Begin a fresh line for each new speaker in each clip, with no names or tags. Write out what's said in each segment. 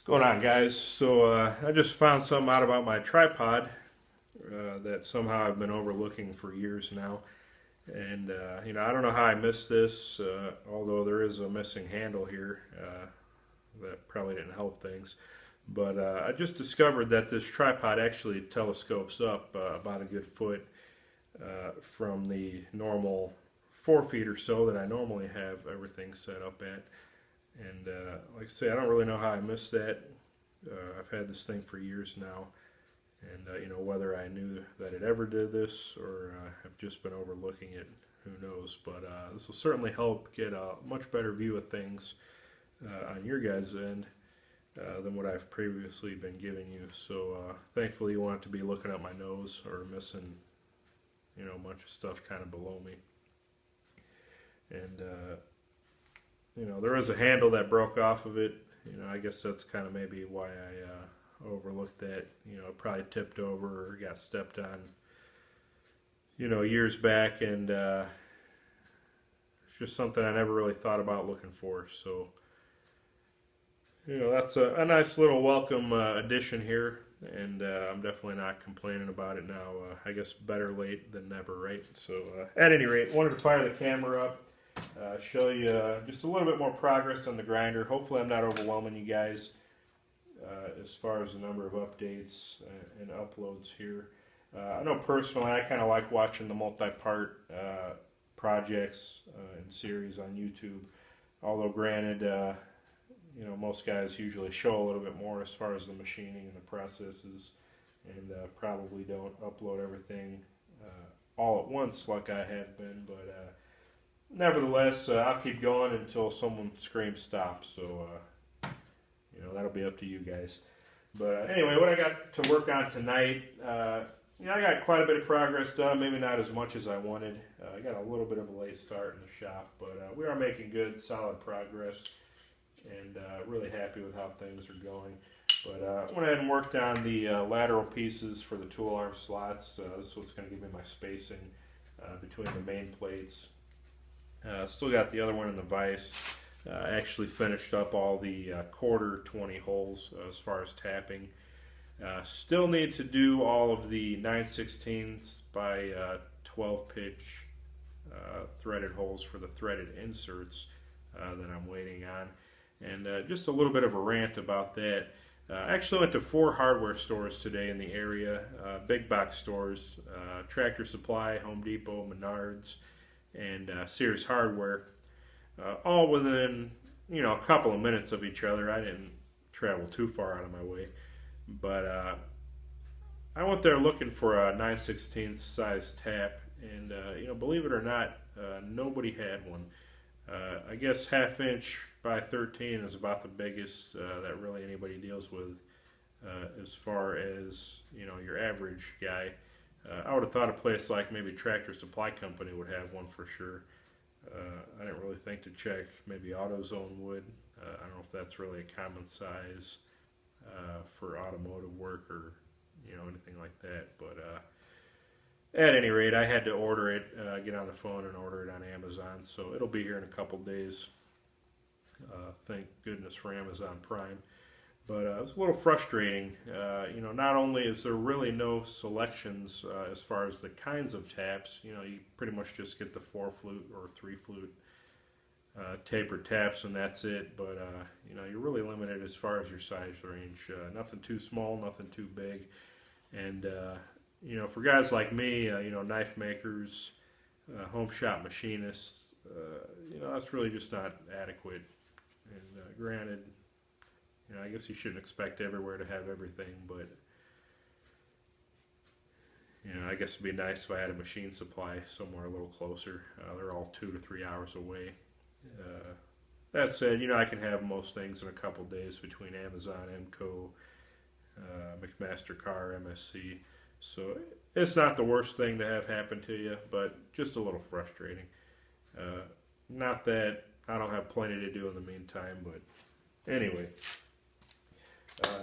Going on, guys? I just found something out about my tripod that somehow I've been overlooking for years now. And I don't know how I missed this, although there is a missing handle here that probably didn't help things. But I just discovered that this tripod actually telescopes up about a good foot from the normal 4 feet or so that I normally have everything set up at. And like I say, I don't really know how I missed that. I've had this thing for years now, and whether I knew that it ever did this or have just been overlooking it, who knows? But this will certainly help get a much better view of things on your guys' end than what I've previously been giving you. So thankfully, you want it to be looking up my nose or missing, a bunch of stuff kind of below me. And there is a handle that broke off of it. I guess that's kind of maybe why I overlooked that. It probably tipped over or got stepped on, years back, and it's just something I never really thought about looking for. So, that's a nice little welcome addition here, and I'm definitely not complaining about it now. I guess better late than never, right? So, at any rate, wanted to fire the camera up. Show you just a little bit more progress on the grinder. Hopefully I'm not overwhelming you guys as far as the number of updates and uploads here. I know personally I kind of like watching the multi-part projects and series on YouTube, although granted most guys usually show a little bit more as far as the machining and the processes, and probably don't upload everything all at once like I have been, but nevertheless, I'll keep going until someone screams stop. So, that'll be up to you guys. But anyway, what I got to work on tonight, I got quite a bit of progress done. Maybe not as much as I wanted. I got a little bit of a late start in the shop, but we are making good, solid progress, and really happy with how things are going. But I went ahead and worked on the lateral pieces for the tool arm slots. This is what's going to give me my spacing between the main plates. Still got the other one in the vise. Actually finished up all the quarter 20 holes as far as tapping. Still need to do all of the 9/16 by 12 pitch threaded holes for the threaded inserts that I'm waiting on. And just a little bit of a rant about that. I actually went to 4 hardware stores today in the area, big box stores, Tractor Supply, Home Depot, Menards, and Sears Hardware, all within a couple of minutes of each other. I didn't travel too far out of my way, but I went there looking for a 9/16 size tap, and believe it or not, nobody had one. I guess 1/2 inch by 13 is about the biggest that really anybody deals with as far as your average guy. I would have thought a place like maybe Tractor Supply Company would have one for sure. I didn't really think to check. Maybe AutoZone would. I don't know if that's really a common size for automotive work or anything like that. But at any rate, I had to order it, get on the phone and order it on Amazon. So it'll be here in a couple days. Thank goodness for Amazon Prime. But it's a little frustrating. Not only is there really no selections as far as the kinds of taps, you pretty much just get the 4-flute or 3-flute tapered taps and that's it. But, you're really limited as far as your size range. Nothing too small, nothing too big. And, for guys like me, knife makers, home shop machinists, that's really just not adequate. And granted, I guess you shouldn't expect everywhere to have everything, but I guess it'd be nice if I had a machine supply somewhere a little closer. They're all 2 to 3 hours away. That said, I can have most things in a couple days between Amazon, MCO, McMaster-Carr, MSC. So it's not the worst thing to have happen to you, but just a little frustrating. Not that I don't have plenty to do in the meantime, but anyway.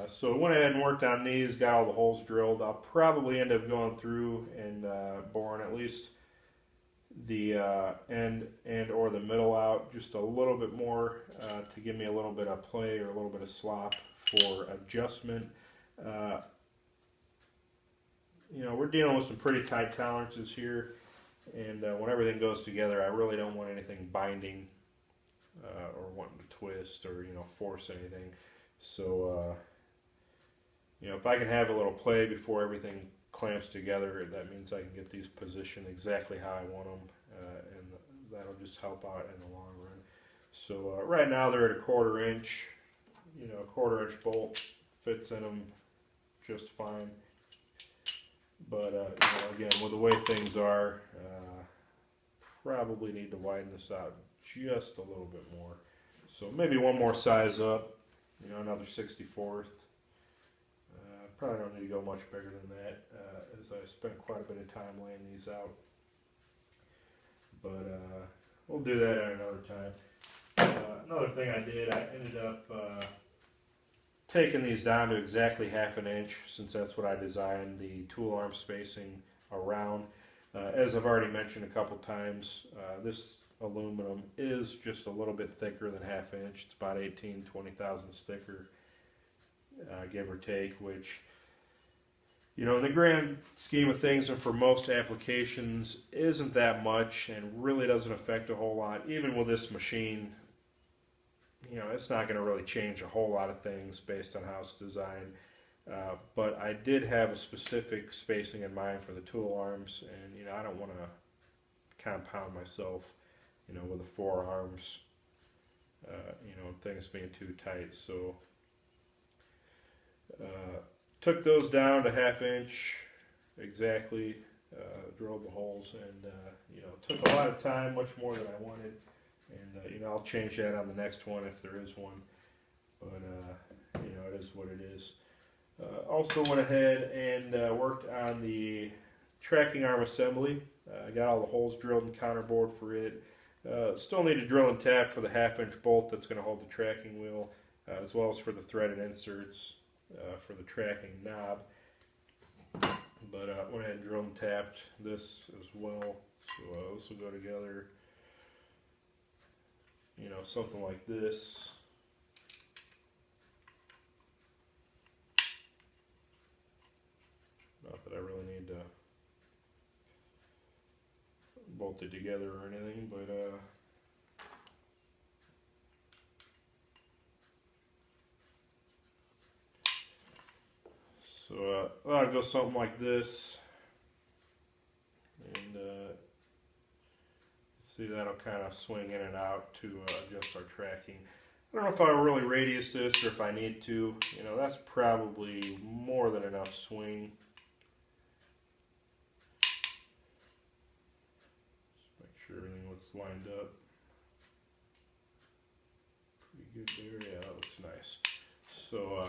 So I went ahead and worked on these, got all the holes drilled. I'll probably end up going through and boring at least the end and or the middle out just a little bit more to give me a little bit of play or a little bit of slop for adjustment. You know, we're dealing with some pretty tight tolerances here, and when everything goes together, I really don't want anything binding or wanting to twist or, you know, force anything. So, you know, if I can have a little play before everything clamps together, that means I can get these positioned exactly how I want them, and that'll just help out in the long run. So right now they're at a 1/4 inch. You know, a 1/4 inch bolt fits in them just fine. But, you know, again, with the way things are, probably need to widen this out just a little bit more. So maybe one more size up, you know, another 64th. Probably don't need to go much bigger than that, as I spent quite a bit of time laying these out. But we'll do that at another time. Another thing I did, I ended up taking these down to exactly 1/2 inch, since that's what I designed the tool arm spacing around. As I've already mentioned a couple times, this aluminum is just a little bit thicker than 1/2 inch. It's about 18, 20 thousandths thicker, give or take, which, you know, in the grand scheme of things and for most applications isn't that much and really doesn't affect a whole lot. Even with this machine, you know, it's not going to really change a whole lot of things based on how it's designed. But I did have a specific spacing in mind for the tool arms, and, you know, I don't want to compound myself, you know, with the 4 arms, you know, and things being too tight. So took those down to 1/2 inch exactly, drilled the holes, and you know, took a lot of time, much more than I wanted, and you know, I'll change that on the next one if there is one, but you know, it is what it is. Also went ahead and worked on the tracking arm assembly. I got all the holes drilled and counterbored for it. Still need to drill and tap for the 1/2 inch bolt that's going to hold the tracking wheel, as well as for the threaded inserts for the tracking knob. But went ahead and drilled and tapped this as well. So this will go together, you know, something like this. Not that I really need to bolt it together or anything, but so I'll go something like this, and see, that'll kind of swing in and out to adjust our tracking. I don't know if I really radius this or if I need to. You know, that's probably more than enough swing. Just make sure everything looks lined up. Pretty good there. Yeah, that looks nice. So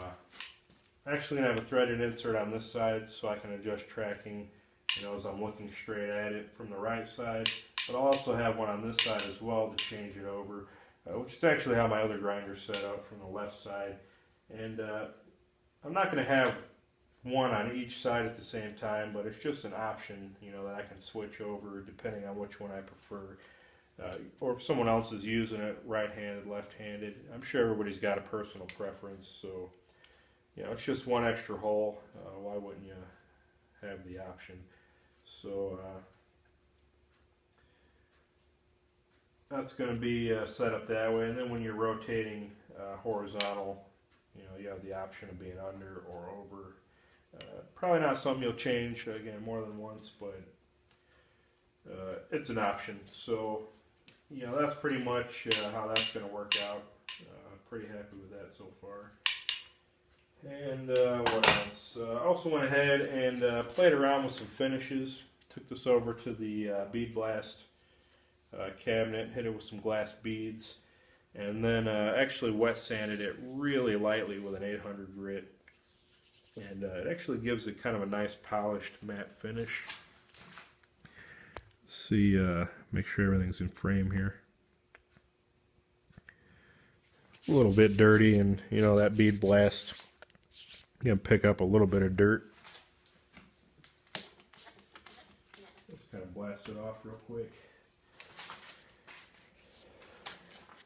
actually I have a threaded insert on this side so I can adjust tracking, you know, as I'm looking straight at it from the right side. But I'll also have one on this side as well to change it over, which is actually how my other grinder's set up, from the left side. And I'm not going to have one on each side at the same time, but it's just an option, you know, that I can switch over depending on which one I prefer. Or if someone else is using it right-handed, left-handed. I'm sure everybody's got a personal preference, so, you know, it's just one extra hole. Why wouldn't you have the option? So that's going to be set up that way. And then when you're rotating horizontal, you know, you have the option of being under or over. Probably not something you'll change, again, more than once, but it's an option. So, you know, that's pretty much how that's going to work out. Pretty happy with that so far. And what else? Also went ahead and played around with some finishes. Took this over to the Bead Blast cabinet, hit it with some glass beads, and then actually wet sanded it really lightly with an 800 grit. And it actually gives it kind of a nice polished matte finish. See, make sure everything's in frame here. A little bit dirty, and you know, that Bead Blast, you can pick up a little bit of dirt. Let's kind of blast it off real quick.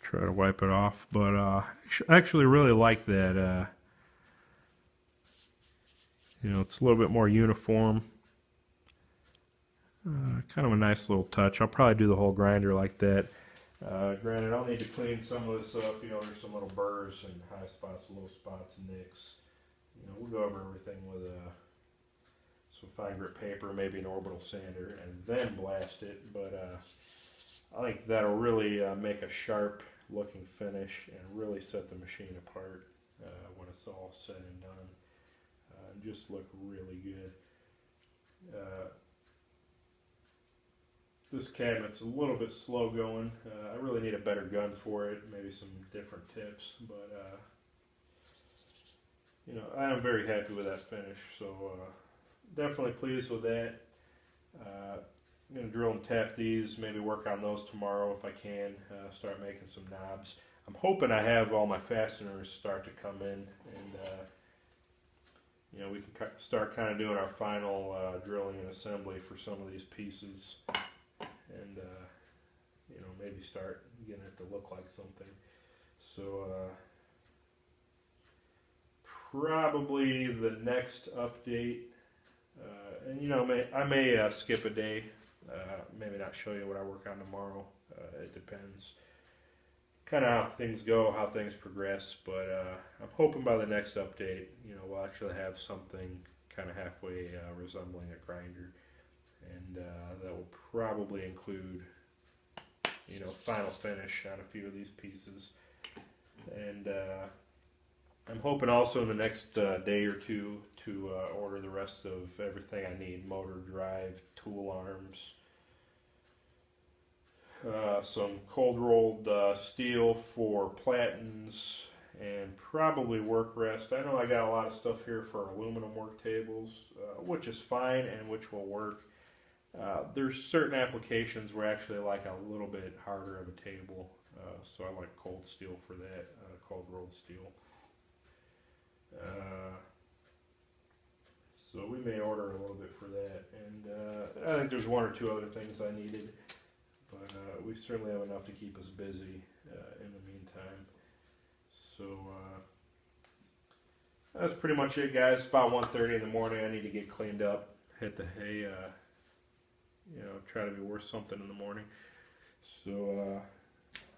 Try to wipe it off, but I actually really like that You know, it's a little bit more uniform. Kind of a nice little touch. I'll probably do the whole grinder like that. Granted, I'll need to clean some of this up. You know, there's some little burrs and high spots, low spots, nicks. You know, we'll go over everything with some fine grit paper, maybe an orbital sander, and then blast it. But I think that'll really make a sharp looking finish and really set the machine apart when it's all said and done. And just look really good. This cabinet's a little bit slow going. I really need a better gun for it, maybe some different tips, but you know, I am very happy with that finish, so definitely pleased with that. I'm going to drill and tap these, maybe work on those tomorrow if I can, start making some knobs. I'm hoping I have all my fasteners start to come in, and you know, we can start kind of doing our final drilling and assembly for some of these pieces, and you know, maybe start getting it to look like something. So probably the next update, and you know, I may skip a day, maybe not show you what I work on tomorrow. It depends kind of how things go, how things progress, but I'm hoping by the next update, you know, we'll actually have something kind of halfway resembling a grinder, and that will probably include, you know, final finish on a few of these pieces. And I'm hoping also in the next day or two to order the rest of everything I need: motor, drive, tool arms, some cold rolled steel for platens, and probably work rest. I know I got a lot of stuff here for aluminum work tables, which is fine and which will work. There's certain applications where I actually like a little bit harder of a table, so I like cold steel for that, cold rolled steel. So we may order a little bit for that, and I think there's one or two other things I needed, but we certainly have enough to keep us busy in the meantime. So that's pretty much it, guys. It's about 1:30 in the morning. I need to get cleaned up, hit the hay, you know, try to be worth something in the morning. So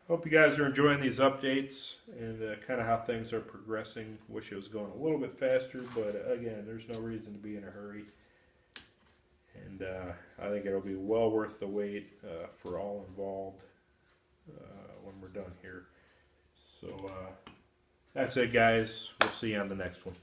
hope you guys are enjoying these updates and kind of how things are progressing. Wish it was going a little bit faster, but again, there's no reason to be in a hurry. And I think it'll be well worth the wait for all involved when we're done here. So that's it, guys. We'll see you on the next one.